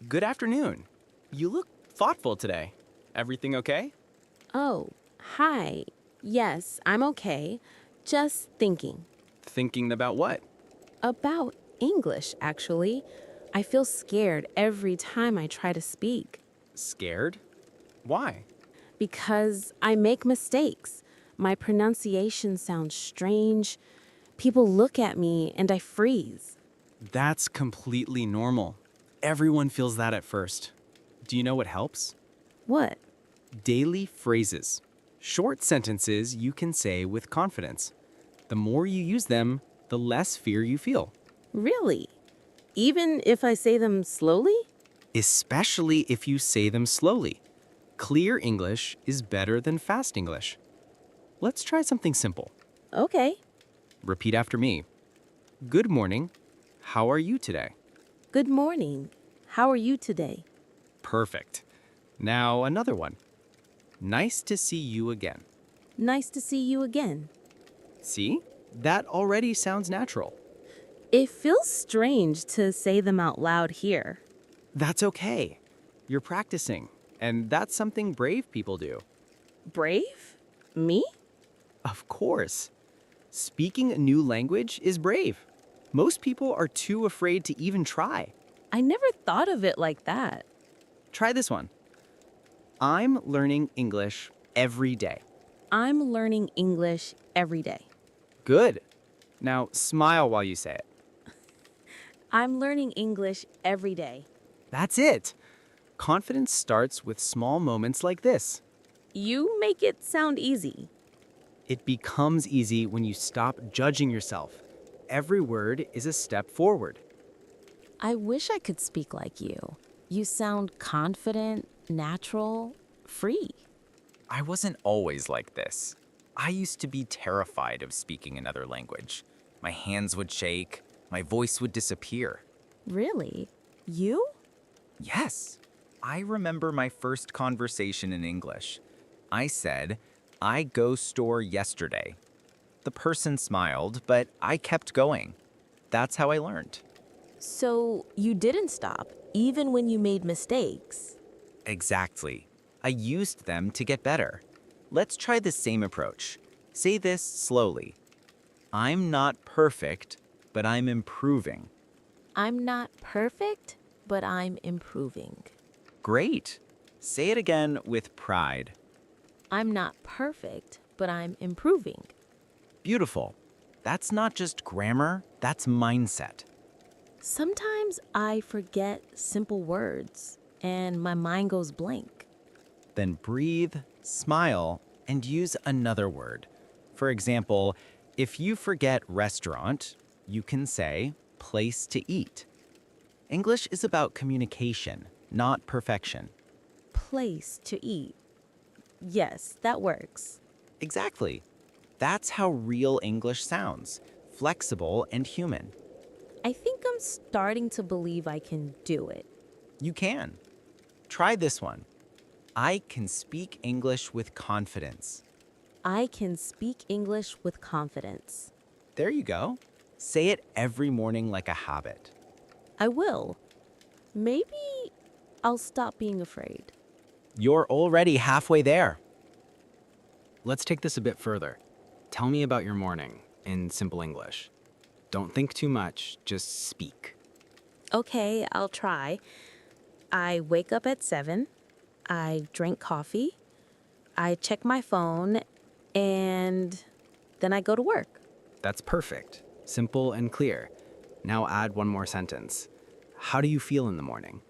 Good afternoon. You look thoughtful today. Everything okay? Oh, hi. Yes, I'm okay. Just thinking. Thinking about what? About English, actually. I feel scared every time I try to speak Scared? Why? because I make mistakes. My pronunciation sounds strange. People look at me and I freeze. That's completely normal. Everyone feels that at first. Do you know what helps? What? Daily phrases. Short sentences you can say with confidence. The more you use them, the less fear you feel. Really? Even if I say them slowly? Especially if you say them slowly. Clear English is better than fast English. Let's try something simple. Okay. Repeat after me. Good morning. How are you today? Good morning. How are you today? Perfect. Now another one. Nice to see you again. Nice to see you again. See? That already sounds natural. It feels strange to say them out loud here. That's okay. You're practicing, and that's something brave people do. Brave? Me? Of course. Speaking a new language is brave. Most people are too afraid to even try. I never thought of it like that. Try this one. I'm learning English every day. I'm learning English every day. Good. Now smile while you say it. I'm learning English every day. That's it. Confidence starts with small moments like this. You make it sound easy. It becomes easy when you stop judging yourself. Every word is a step forward. I wish I could speak like you. You sound confident, natural, free. I wasn't always like this. I used to be terrified of speaking another language. My hands would shake, my voice would disappear. Really? You? Yes, I remember my first conversation in English. I said, I go store yesterday. The person smiled, but I kept going. That's how I learned. So you didn't stop, even when you made mistakes. Exactly. I used them to get better. Let's try the same approach. Say this slowly. I'm not perfect, but I'm improving. I'm not perfect, but I'm improving. Great. Say it again with pride. I'm not perfect, but I'm improving. Beautiful. That's not just grammar, that's mindset. Sometimes I forget simple words and my mind goes blank. Then breathe, smile, and use another word. For example, if you forget restaurant, you can say place to eat. English is about communication, not perfection. Place to eat. Yes, that works. Exactly. That's how real English sounds, flexible and human. I think I'm starting to believe I can do it. You can. Try this one. I can speak English with confidence. I can speak English with confidence. There you go. Say it every morning like a habit. I will. Maybe I'll stop being afraid. You're already halfway there. Let's take this a bit further. Tell me about your morning in simple English. Don't think too much, just speak. Okay, I'll try. I wake up at 7. I drink coffee. I check my phone. And then I go to work. That's perfect. Simple and clear. Now add one more sentence. How do you feel in the morning?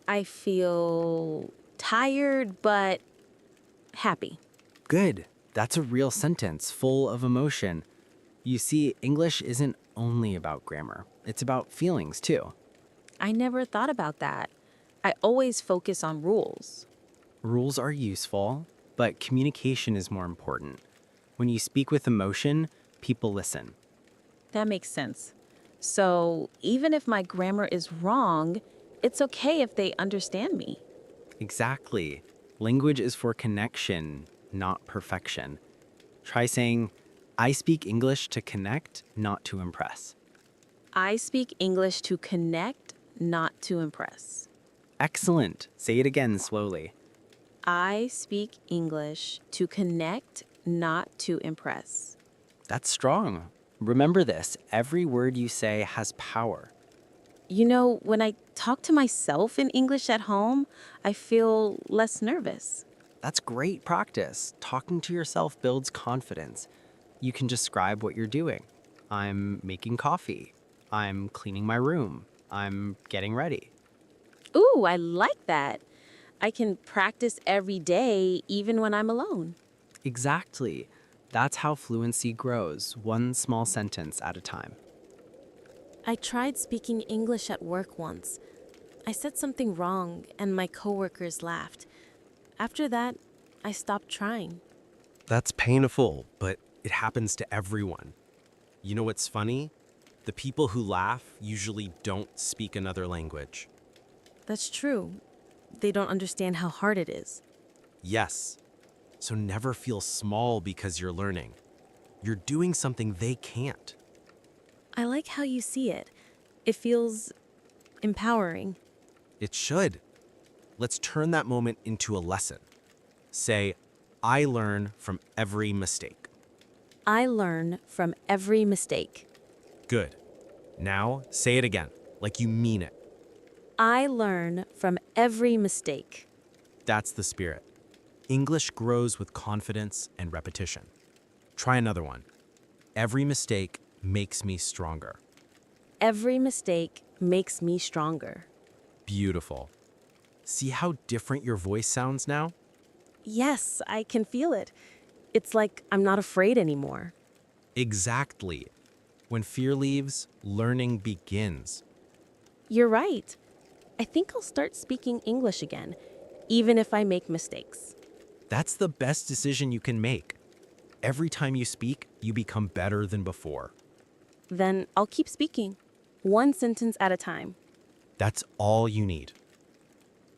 I feel tired, but happy. Good. That's a real sentence, full of emotion. You see, English isn't only about grammar. It's about feelings, too. I never thought about that. I always focus on rules. Rules are useful, but communication is more important. When you speak with emotion, people listen. That makes sense. So even if my grammar is wrong, it's okay if they understand me. Exactly. Language is for connection, not perfection. Try saying, I speak English to connect, not to impress. I speak English to connect, not to impress. Excellent. Say it again slowly. I speak English to connect, not to impress. That's strong. Remember this, every word you say has power. You know, when I talk to myself in English at home, I feel less nervous. That's great practice. Talking to yourself builds confidence. You can describe what you're doing. I'm making coffee. I'm cleaning my room. I'm getting ready. Ooh, I like that. I can practice every day, even when I'm alone. Exactly. That's how fluency grows, one small sentence at a time. I tried speaking English at work once. I said something wrong, and my coworkers laughed. After that, I stopped trying. That's painful, but it happens to everyone. You know what's funny? The people who laugh usually don't speak another language. That's true. They don't understand how hard it is. Yes. So never feel small because you're learning. You're doing something they can't. I like how you see it. It feels empowering. It should. Let's turn that moment into a lesson. Say, I learn from every mistake. I learn from every mistake. Good. Now say it again, like you mean it. I learn from every mistake. That's the spirit. English grows with confidence and repetition. Try another one. Every mistake makes me stronger. Every mistake makes me stronger. Beautiful. See how different your voice sounds now? Yes, I can feel it. It's like I'm not afraid anymore. Exactly. When fear leaves, learning begins. You're right. I think I'll start speaking English again, even if I make mistakes. That's the best decision you can make. Every time you speak, you become better than before. Then I'll keep speaking, one sentence at a time. That's all you need.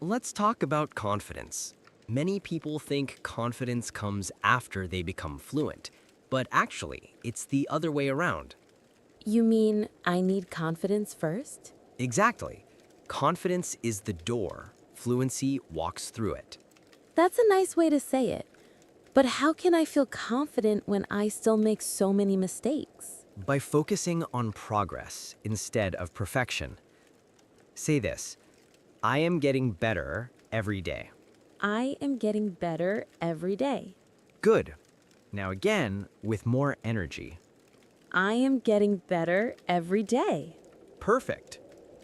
Let's talk about confidence. Many people think confidence comes after they become fluent, but actually, it's the other way around. You mean I need confidence first? Exactly. Confidence is the door. Fluency walks through it. That's a nice way to say it. But how can I feel confident when I still make so many mistakes? By focusing on progress instead of perfection. Say this, I am getting better every day. I am getting better every day. Good. Now again, with more energy. I am getting better every day. Perfect.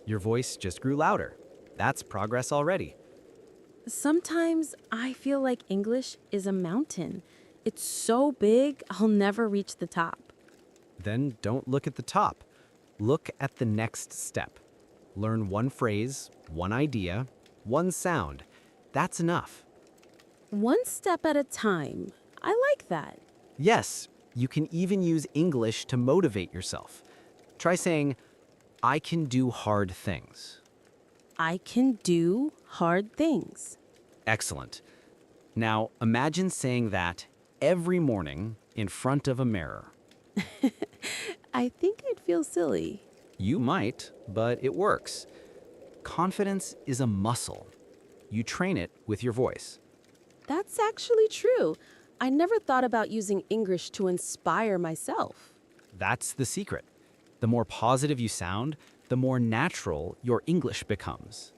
Your voice just grew louder. That's progress already. Sometimes I feel like English is a mountain. It's so big, I'll never reach the top. Then don't look at the top. Look at the next step. Learn one phrase, one idea, one sound. That's enough. One step at a time. I like that. Yes, you can even use English to motivate yourself. Try saying, I can do hard things. I can do hard things. Excellent. Now imagine saying that every morning in front of a mirror. I think I'd feel silly. You might, but it works. Confidence is a muscle. You train it with your voice. That's actually true. I never thought about using English to inspire myself. That's the secret. The more positive you sound, the more natural your English becomes.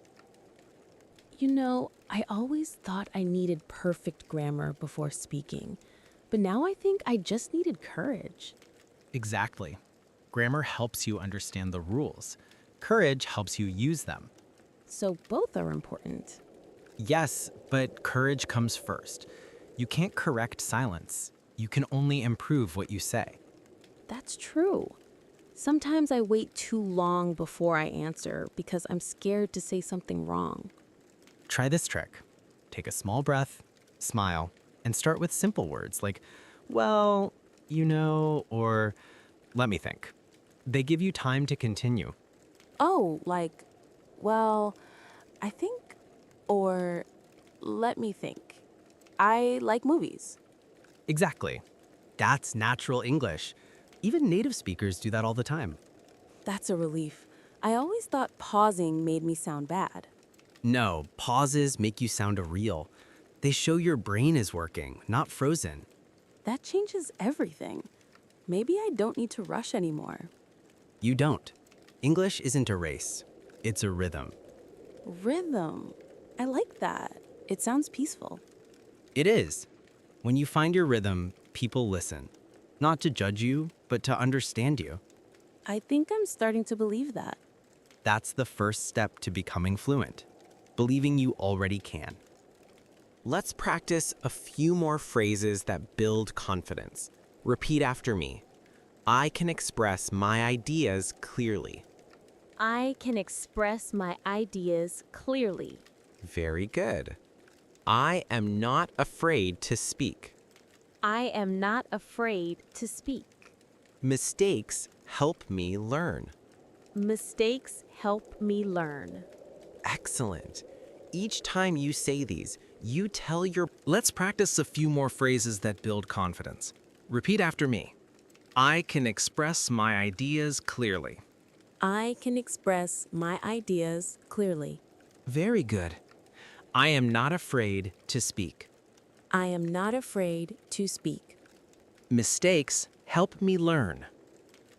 You know, I always thought I needed perfect grammar before speaking, but now I think I just needed courage. Exactly. Grammar helps you understand the rules. Courage helps you use them. So both are important. Yes, but courage comes first. You can't correct silence. You can only improve what you say. That's true. Sometimes I wait too long before I answer because I'm scared to say something wrong. Try this trick. Take a small breath, smile, and start with simple words like, well, you know, or let me think. They give you time to continue. Oh, like, well, I think, or let me think. I like movies. Exactly. That's natural English. Even native speakers do that all the time. That's a relief. I always thought pausing made me sound bad. No, pauses make you sound real. They show your brain is working, not frozen. That changes everything. Maybe I don't need to rush anymore. You don't. English isn't a race, it's a rhythm. Rhythm. I like that. It sounds peaceful. It is. When you find your rhythm, people listen. Not to judge you, but to understand you. I think I'm starting to believe that. That's the first step to becoming fluent, believing you already can. Let's practice a few more phrases that build confidence. Repeat after me. I can express my ideas clearly. I can express my ideas clearly. Very good. I am not afraid to speak. I am not afraid to speak. Mistakes help me learn. Mistakes help me learn. Excellent. Each time you say these, you tell your... Let's practice a few more phrases that build confidence. Repeat after me. I can express my ideas clearly. I can express my ideas clearly. Very good. I am not afraid to speak. I am not afraid to speak. Mistakes help me learn.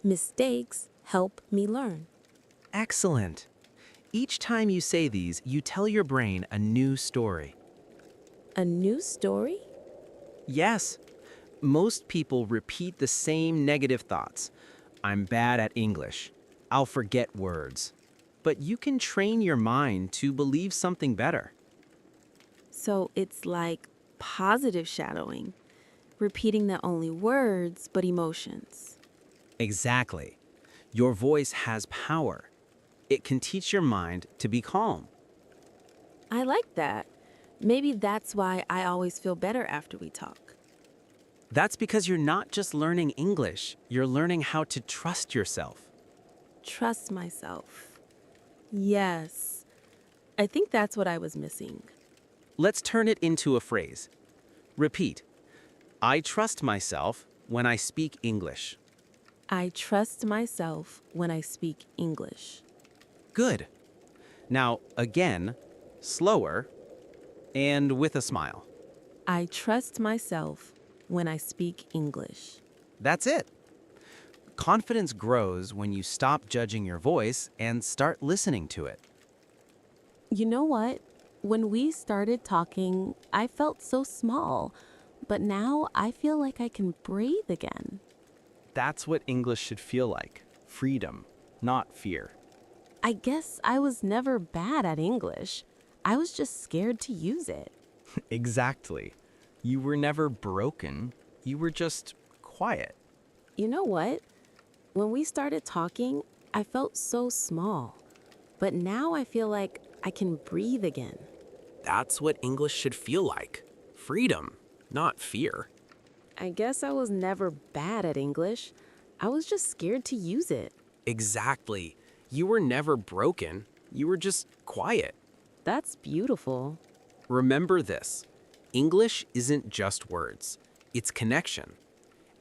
Mistakes help me learn. Excellent. Each time you say these, you tell your brain a new story. A new story? Yes. Most people repeat the same negative thoughts. I'm bad at English. I'll forget words. But you can train your mind to believe something better. So it's like positive shadowing, repeating not only words, but emotions. Exactly. Your voice has power. It can teach your mind to be calm. I like that. Maybe that's why I always feel better after we talk. That's because you're not just learning English, you're learning how to trust yourself. Trust myself. Yes. I think that's what I was missing. Let's turn it into a phrase. Repeat. I trust myself when I speak English. I trust myself when I speak English. Good. Now, again, slower and with a smile. I trust myself when I speak English. That's it. Confidence grows when you stop judging your voice and start listening to it. You know what? When we started talking, I felt so small, but now I feel like I can breathe again. That's what English should feel like. Freedom, not fear. I guess I was never bad at English. I was just scared to use it. Exactly. You were never broken. You were just quiet. You know what? When we started talking, I felt so small, but now I feel like I can breathe again. That's what English should feel like. Freedom, not fear. I guess I was never bad at English. I was just scared to use it. Exactly. You were never broken. You were just quiet. That's beautiful. Remember this. English isn't just words. It's connection.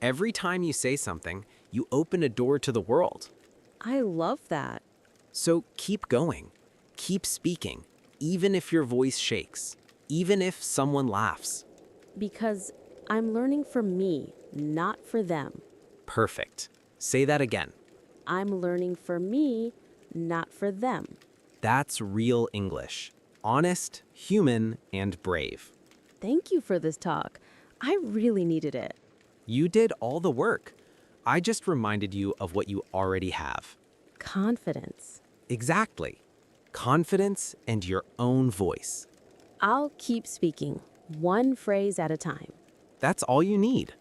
Every time you say something, you open a door to the world. I love that. So keep going. Keep speaking, even if your voice shakes, even if someone laughs. Because I'm learning for me, not for them. Perfect. Say that again. I'm learning for me, not for them. That's real English. Honest, human, and brave. Thank you for this talk. I really needed it. You did all the work. I just reminded you of what you already have. Confidence. Exactly. Confidence and your own voice. I'll keep speaking, one phrase at a time. That's all you need.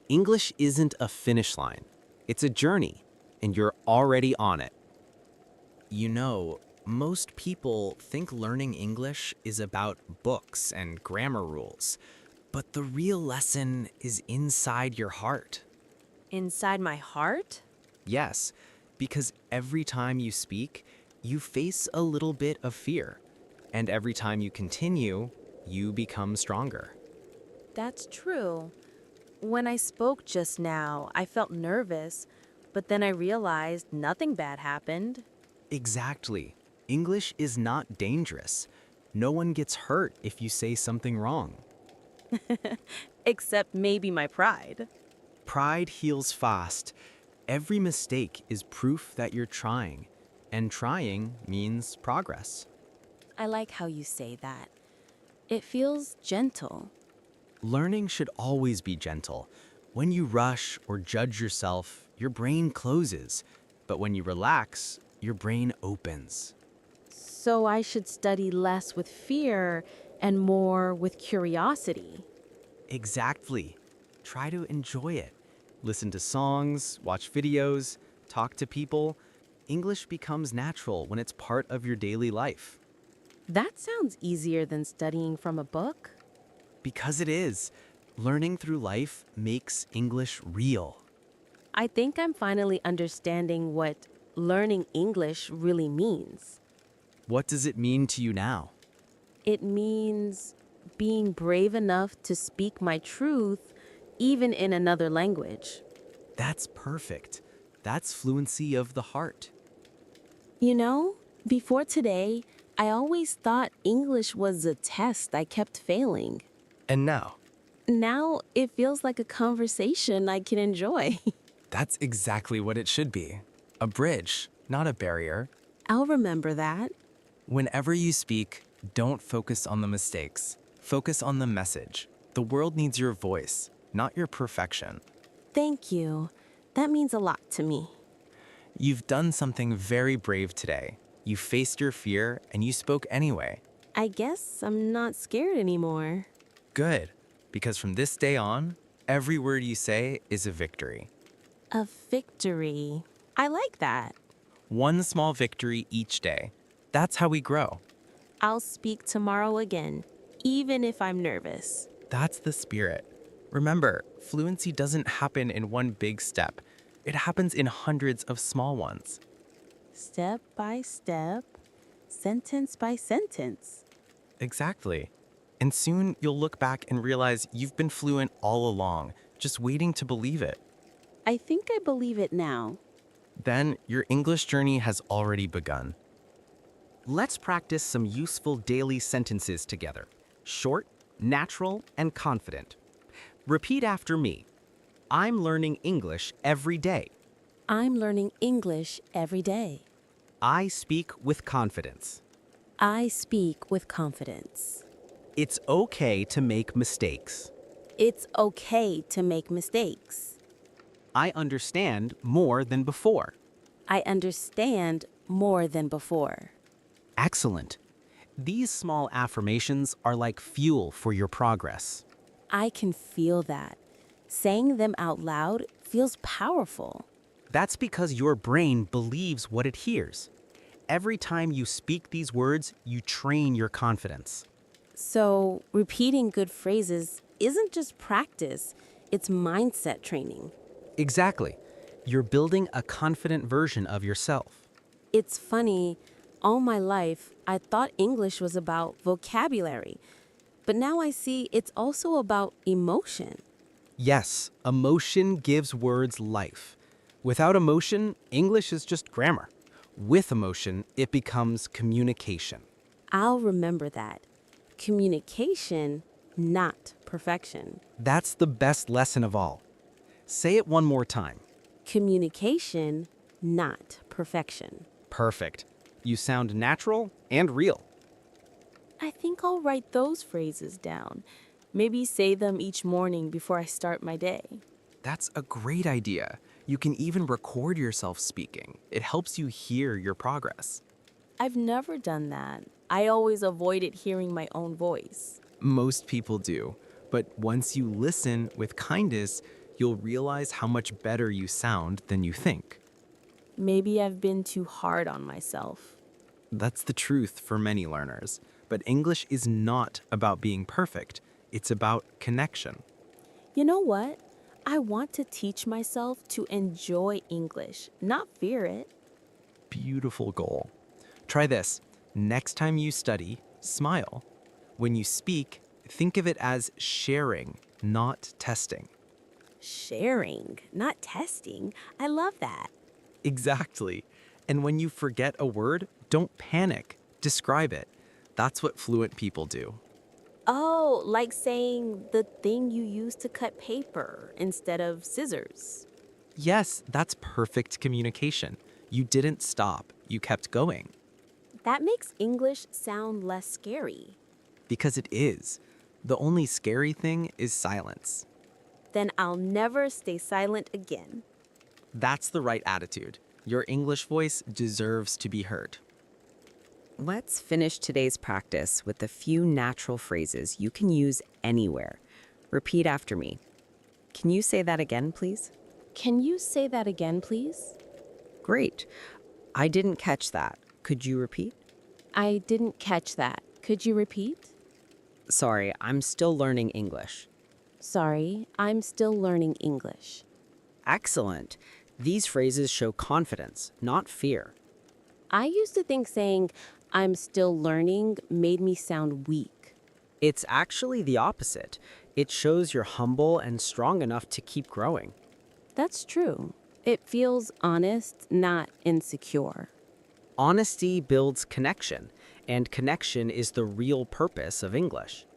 English isn't a finish line. It's a journey, and you're already on it. You know, most people think learning English is about books and grammar rules, but the real lesson is inside your heart. Inside my heart? Yes, because every time you speak, you face a little bit of fear, and every time you continue, you become stronger. That's true. When I spoke just now, I felt nervous, but then I realized nothing bad happened. Exactly. English is not dangerous. No one gets hurt if you say something wrong. Except maybe my pride. Pride heals fast. Every mistake is proof that you're trying, and trying means progress. I like how you say that. It feels gentle. Learning should always be gentle. When you rush or judge yourself, your brain closes. But when you relax, your brain opens. So I should study less with fear and more with curiosity. Exactly. Try to enjoy it. Listen to songs, watch videos, talk to people. English becomes natural when it's part of your daily life. That sounds easier than studying from a book. Because it is. Learning through life makes English real. I think I'm finally understanding what learning English really means. What does it mean to you now? It means being brave enough to speak my truth even in another language. That's perfect. That's fluency of the heart. You know, before today, I always thought English was a test I kept failing. And now, Now it feels like a conversation I can enjoy. that's exactly what it should be. A bridge, not a barrier. I'll remember that. Whenever you speak, don't focus on the mistakes. Focus on the message. The world needs your voice, not your perfection. Thank you. That means a lot to me. You've done something very brave today. You faced your fear and you spoke anyway. I guess I'm not scared anymore. Good, because from this day on, every word you say is a victory. A victory. I like that. One small victory each day. That's how we grow. I'll speak tomorrow again, even if I'm nervous. That's the spirit. Remember, fluency doesn't happen in one big step. It happens in hundreds of small ones. Step by step, sentence by sentence. Exactly. And soon you'll look back and realize you've been fluent all along, just waiting to believe it. I think I believe it now. Then your English journey has already begun. Let's practice some useful daily sentences together. Short, natural, and confident. Repeat after me. I'm learning English every day. I'm learning English every day. I speak with confidence. I speak with confidence. It's okay to make mistakes. It's okay to make mistakes. I understand more than before. I understand more than before. Excellent. These small affirmations are like fuel for your progress. I can feel that. Saying them out loud feels powerful. That's because your brain believes what it hears. Every time you speak these words, you train your confidence. So, repeating good phrases isn't just practice, it's mindset training. Exactly. You're building a confident version of yourself. It's funny, all my life, I thought English was about vocabulary, but now I see it's also about emotion. Yes, emotion gives words life. Without emotion, English is just grammar. With emotion, it becomes communication. I'll remember that. Communication, not perfection. That's the best lesson of all. Say it one more time. Communication, not perfection. Perfect. You sound natural and real. I think I'll write those phrases down. Maybe say them each morning before I start my day. That's a great idea. You can even record yourself speaking. It helps you hear your progress. I've never done that. I always avoided hearing my own voice. Most people do. But once you listen with kindness, you'll realize how much better you sound than you think. Maybe I've been too hard on myself. That's the truth for many learners. But English is not about being perfect. It's about connection. You know what? I want to teach myself to enjoy English, not fear it. Beautiful goal. Try this. Next time you study, smile. When you speak, think of it as sharing, not testing. Sharing, not testing. I love that. Exactly. And when you forget a word, don't panic. Describe it. That's what fluent people do. Oh, like saying the thing you use to cut paper instead of scissors. Yes, that's perfect communication. You didn't stop, you kept going. That makes English sound less scary. Because it is. The only scary thing is silence. Then I'll never stay silent again. That's the right attitude. Your English voice deserves to be heard. Let's finish today's practice with a few natural phrases you can use anywhere. Repeat after me. Can you say that again, please? Can you say that again, please? Great. I didn't catch that. Could you repeat? I didn't catch that. Could you repeat? Sorry, I'm still learning English. Sorry, I'm still learning English. Excellent. These phrases show confidence, not fear. I used to think saying, I'm still learning made me sound weak. It's actually the opposite. It shows you're humble and strong enough to keep growing. That's true. It feels honest, not insecure. Honesty builds connection, and connection is the real purpose of English.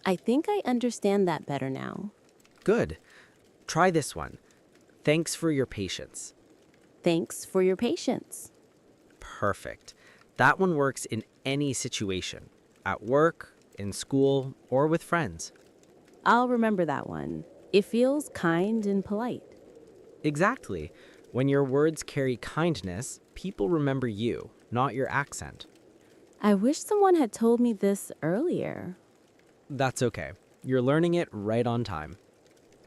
I think I understand that better now. Good. Try this one. Thanks for your patience. Thanks for your patience. Perfect. That one works in any situation, at work, in school, or with friends. I'll remember that one. It feels kind and polite. Exactly. When your words carry kindness, people remember you, not your accent. I wish someone had told me this earlier. That's okay. You're learning it right on time.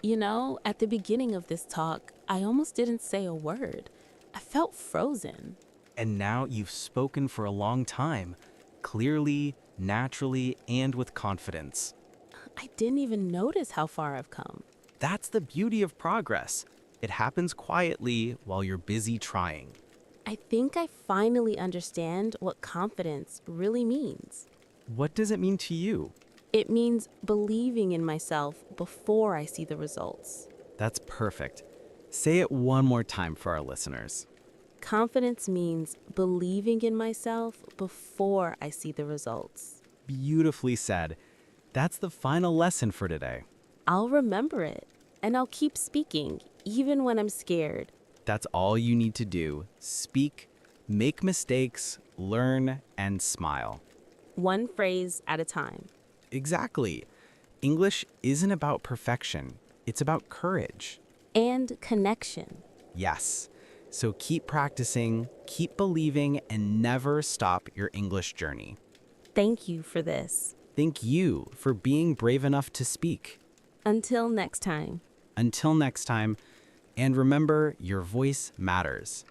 You know, at the beginning of this talk, I almost didn't say a word. I felt frozen. And now you've spoken for a long time, clearly, naturally, and with confidence. I didn't even notice how far I've come. That's the beauty of progress. It happens quietly while you're busy trying. I think I finally understand what confidence really means. What does it mean to you? It means believing in myself before I see the results. That's perfect. Say it one more time for our listeners. Confidence means believing in myself before I see the results. Beautifully said. That's the final lesson for today. I'll remember it, and I'll keep speaking, even when I'm scared. That's all you need to do. Speak, make mistakes, learn, and smile. One phrase at a time. Exactly. English isn't about perfection. It's about courage. And connection. Yes. So keep practicing, keep believing, and never stop your English journey. Thank you for this. Thank you for being brave enough to speak. Until next time. Until next time, and remember, your voice matters.